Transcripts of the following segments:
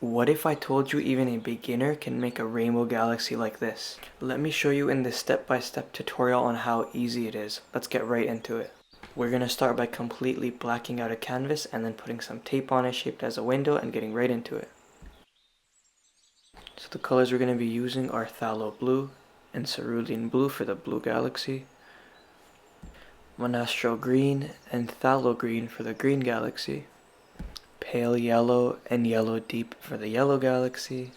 What if I told you even a beginner can make a rainbow galaxy like this? Let me show you in this step-by-step tutorial on how easy it is. Let's get right into it. We're going to start by completely blacking out a canvas and then putting some tape on it shaped as a window and getting right into it. So the colors we're going to be using are Pthalo blue and Cerulean blue for the blue galaxy, Monastral green and Pthalo green for the green galaxy, pale yellow and yellow deep for the yellow galaxy,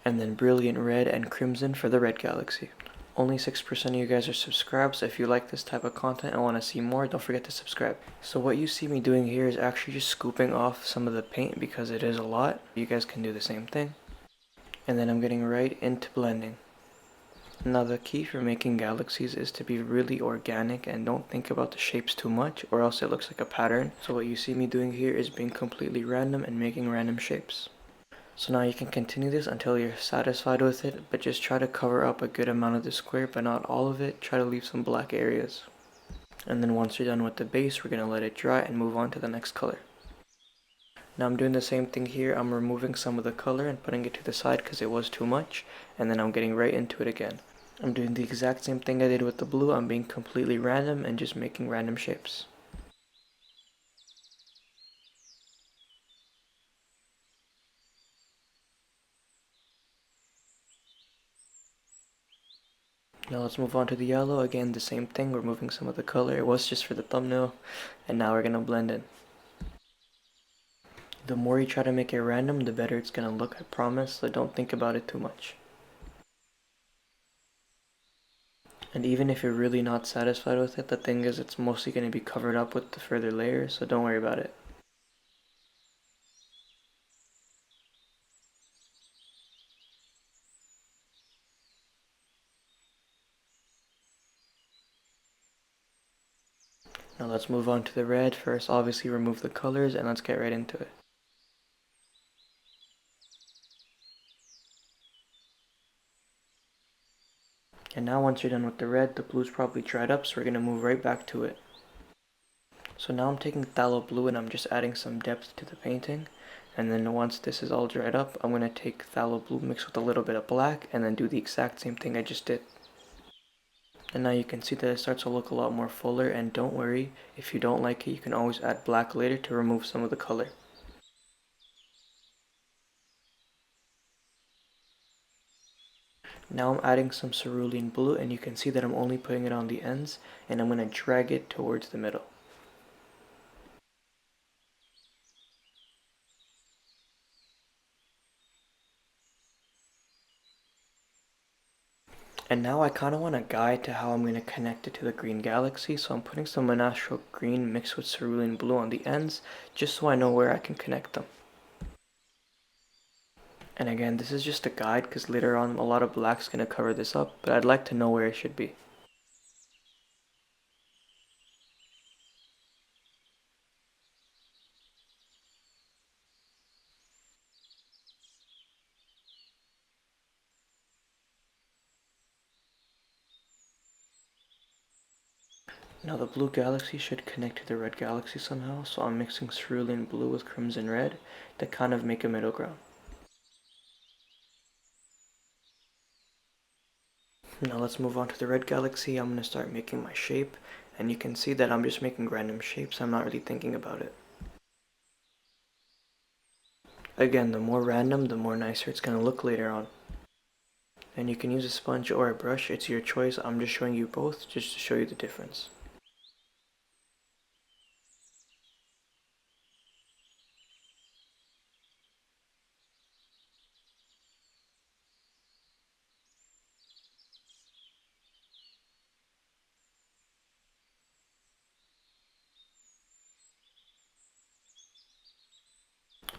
and then brilliant red and crimson for the red galaxy. Only 6% of you guys are subscribed, so if you like this type of content and want to see more, don't forget to subscribe. So what you see me doing here is actually just scooping off some of the paint because it is a lot. You guys can do the same thing. And then I'm getting right into blending. Now the key for making galaxies is to be really organic and don't think about the shapes too much or else it looks like a pattern. So what you see me doing here is being completely random and making random shapes. So now you can continue this until you're satisfied with it, but just try to cover up a good amount of the square, but not all of it. Try to leave some black areas. And then once you're done with the base, we're going to let it dry and move on to the next color. Now I'm doing the same thing here. I'm removing some of the color and putting it to the side because it was too much, and then I'm getting right into it again. I'm doing the exact same thing I did with the blue. I'm being completely random and just making random shapes. Now let's move on to the yellow. Again, the same thing. We're moving some of the color. It was just for the thumbnail, and now we're going to blend it. The more you try to make it random, the better it's going to look, I promise, so don't think about it too much. And even if you're really not satisfied with it, the thing is it's mostly going to be covered up with the further layers, so don't worry about it. Now let's move on to the red. First, obviously remove the colors and let's get right into it. And now once you're done with the red, the blue's probably dried up, so we're going to move right back to it. So now I'm taking Pthalo blue and I'm just adding some depth to the painting. And then once this is all dried up, I'm going to take Pthalo blue mixed with a little bit of black and then do the exact same thing I just did. And now you can see that it starts to look a lot more fuller, and don't worry, if you don't like it, you can always add black later to remove some of the color. Now I'm adding some cerulean blue and you can see that I'm only putting it on the ends and I'm going to drag it towards the middle. And now I kind of want a guide to how I'm going to connect it to the green galaxy, so I'm putting some Monastral green mixed with cerulean blue on the ends just so I know where I can connect them. And again, this is just a guide because later on a lot of black's going to cover this up, but I'd like to know where it should be. Now the blue galaxy should connect to the red galaxy somehow, so I'm mixing cerulean blue with crimson red to kind of make a middle ground. Now let's move on to the red galaxy. I'm going to start making my shape, and you can see that I'm just making random shapes. I'm not really thinking about it. Again, the more random, the more nicer it's going to look later on. And you can use a sponge or a brush, it's your choice. I'm just showing you both just to show you the difference.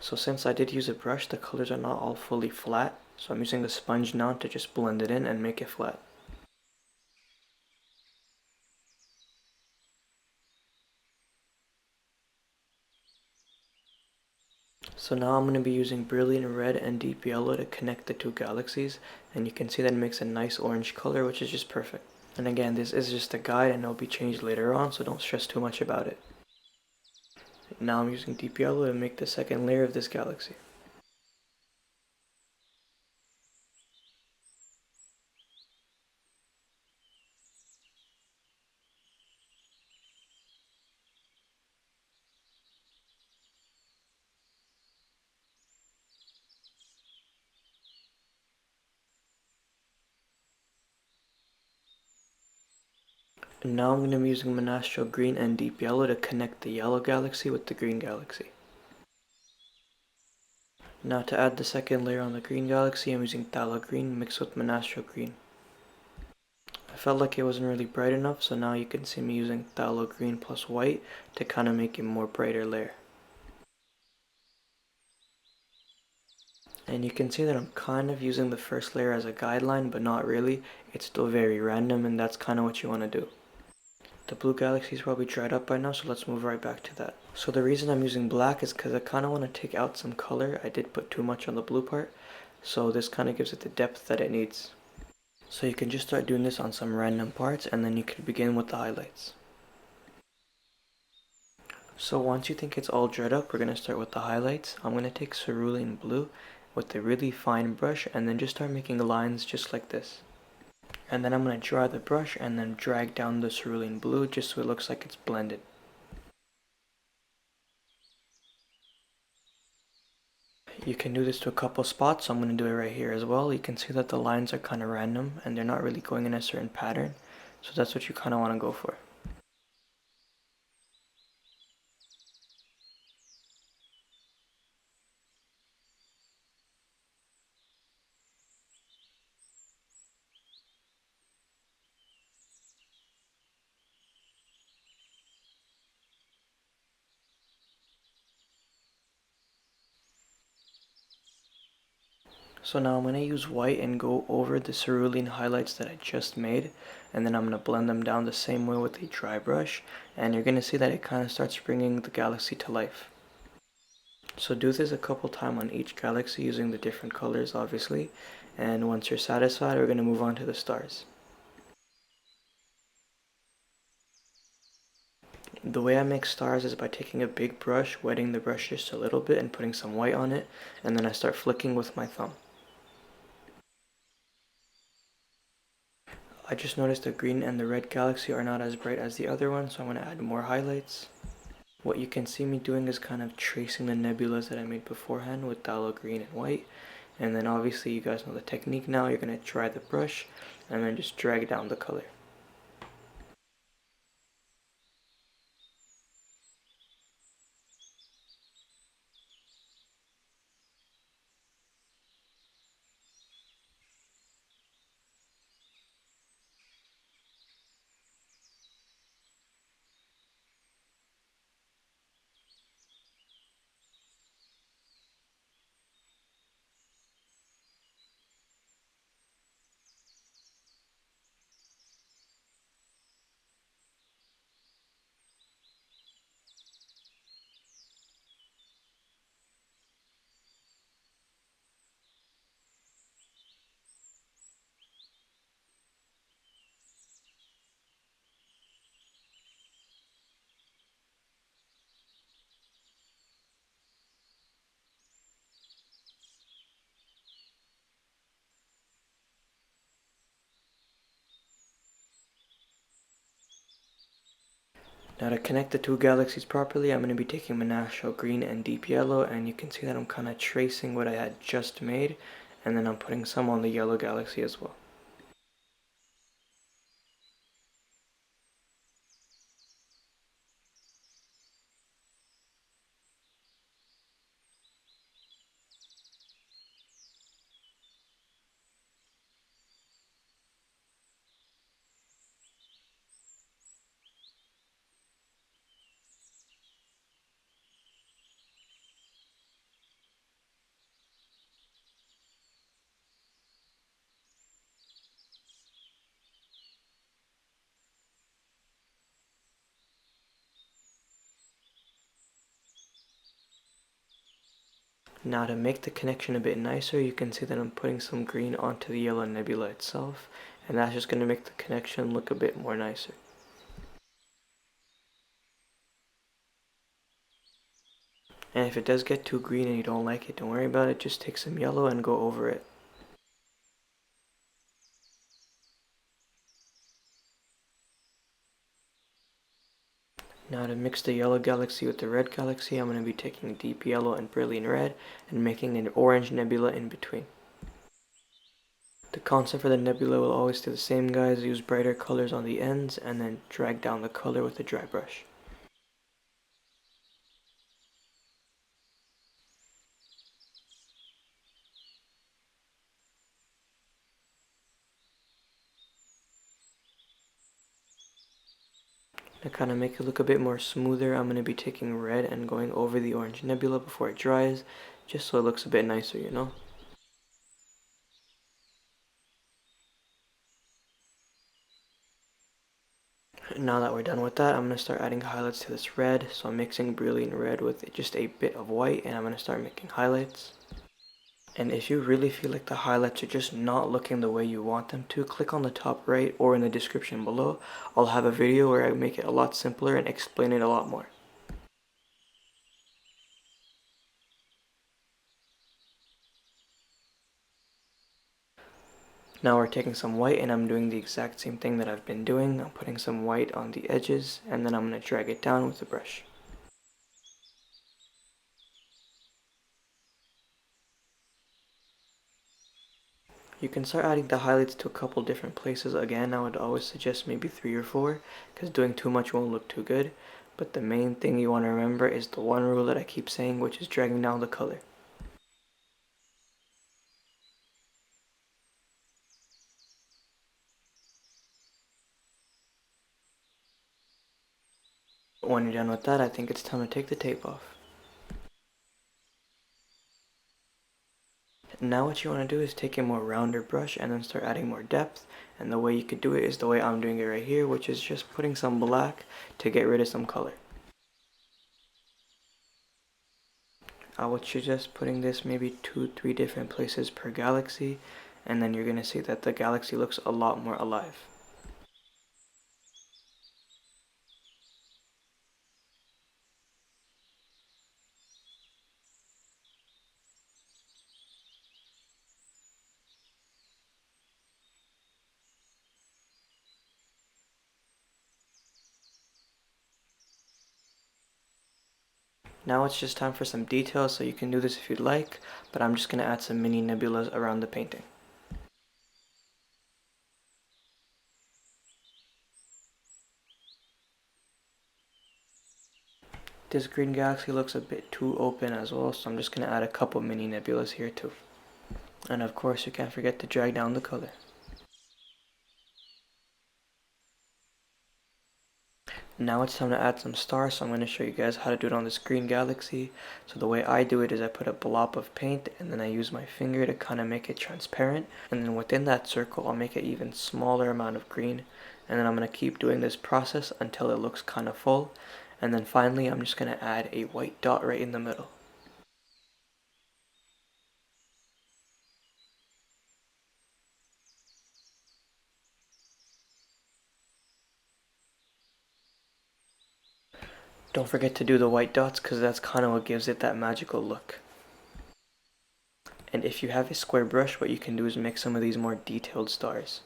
So since I did use a brush, the colors are not all fully flat, so I'm using the sponge now to just blend it in and make it flat. So now I'm going to be using brilliant red and deep yellow to connect the two galaxies, and you can see that it makes a nice orange color, which is just perfect. And again, this is just a guide and it'll be changed later on, so don't stress too much about it. Now I'm using deep yellow to make the second layer of this galaxy. And now I'm going to be using Monastral green and deep yellow to connect the yellow galaxy with the green galaxy. Now to add the second layer on the green galaxy, I'm using Pthalo green mixed with Monastral green. I felt like it wasn't really bright enough, so now you can see me using Pthalo green plus white to kind of make a more brighter layer. And you can see that I'm kind of using the first layer as a guideline, but not really. It's still very random, and that's kind of what you want to do. The blue galaxy is probably dried up by now, so let's move right back to that. So the reason I'm using black is because I kind of want to take out some color. I did put too much on the blue part, so this kind of gives it the depth that it needs. So you can just start doing this on some random parts, and then you can begin with the highlights. So once you think it's all dried up, we're going to start with the highlights. I'm going to take Cerulean blue with a really fine brush and then just start making lines just like this. And then I'm going to dry the brush and then drag down the Cerulean blue just so it looks like it's blended. You can do this to a couple spots, so I'm going to do it right here as well. You can see that the lines are kind of random and they're not really going in a certain pattern, so that's what you kind of want to go for. So now I'm going to use white and go over the cerulean highlights that I just made, and then I'm going to blend them down the same way with a dry brush, and you're going to see that it kind of starts bringing the galaxy to life. So do this a couple times on each galaxy using the different colors obviously, and once you're satisfied we're going to move on to the stars. The way I make stars is by taking a big brush, wetting the brush just a little bit and putting some white on it, and then I start flicking with my thumb. I just noticed the green and the red galaxy are not as bright as the other one, so I'm going to add more highlights. What you can see me doing is kind of tracing the nebulas that I made beforehand with Pthalo green and white, and then obviously you guys know the technique now. You're going to dry the brush and then just drag down the color. Now to connect the two galaxies properly, I'm going to be taking Monastral green and deep yellow, and you can see that I'm kind of tracing what I had just made, and then I'm putting some on the yellow galaxy as well. Now to make the connection a bit nicer, you can see that I'm putting some green onto the yellow nebula itself, and that's just going to make the connection look a bit more nicer. And if it does get too green and you don't like it, don't worry about it, just take some yellow and go over it. Now to mix the yellow galaxy with the red galaxy, I'm going to be taking deep yellow and brilliant red and making an orange nebula in between. The concept for the nebula will always stay the same, guys. Use brighter colors on the ends and then drag down the color with a dry brush. To kind of make it look a bit more smoother, I'm going to be taking red and going over the orange nebula before it dries, just so it looks a bit nicer, you know? Now that we're done with that, I'm going to start adding highlights to this red. So I'm mixing brilliant red with just a bit of white, and I'm going to start making highlights. And if you really feel like the highlights are just not looking the way you want them to, click on the top right or in the description below. I'll have a video where I make it a lot simpler and explain it a lot more. Now we're taking some white and I'm doing the exact same thing that I've been doing. I'm putting some white on the edges and then I'm going to drag it down with the brush. You can start adding the highlights to a couple different places. Again, I would always suggest maybe 3 or 4 because doing too much won't look too good. But the main thing you want to remember is the one rule that I keep saying, which is dragging down the color. When you're done with that, I think it's time to take the tape off. Now what you want to do is take a more rounder brush and then start adding more depth. And the way you could do it is the way I'm doing it right here, which is just putting some black to get rid of some color. I would suggest putting this maybe 2-3 different places per galaxy, and then you're going to see that the galaxy looks a lot more alive. Now it's just time for some details, so you can do this if you'd like, but I'm just going to add some mini nebulas around the painting. This green galaxy looks a bit too open as well, so I'm just going to add a couple mini nebulas here too. And of course you can't forget to drag down the color. Now it's time to add some stars, so I'm going to show you guys how to do it on this green galaxy. So the way I do it is I put a blob of paint and then I use my finger to kind of make it transparent. And then within that circle I'll make an even smaller amount of green. And then I'm going to keep doing this process until it looks kind of full. And then finally I'm just going to add a white dot right in the middle. Don't forget to do the white dots because that's kind of what gives it that magical look. And if you have a square brush, what you can do is make some of these more detailed stars.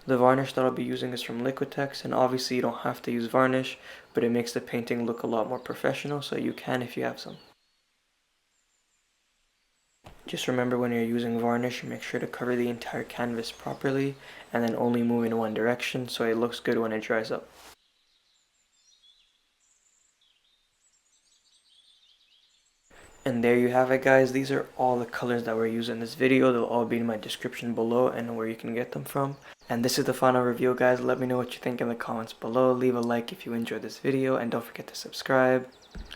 The varnish that I'll be using is from Liquitex, and obviously you don't have to use varnish, but it makes the painting look a lot more professional, so you can if you have some. Just remember when you're using varnish, make sure to cover the entire canvas properly and then only move in one direction so it looks good when it dries up. And there you have it, guys. These are all the colors that we're using in this video. They'll all be in my description below and where you can get them from. And this is the final review, guys. Let me know what you think in the comments below. Leave a like if you enjoyed this video and don't forget to subscribe.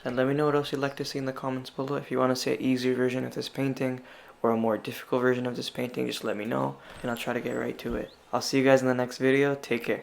And let me know what else you'd like to see in the comments below. If you want to see an easier version of this painting or a more difficult version of this painting, just let me know and I'll try to get right to it. I'll see you guys in the next video. Take care.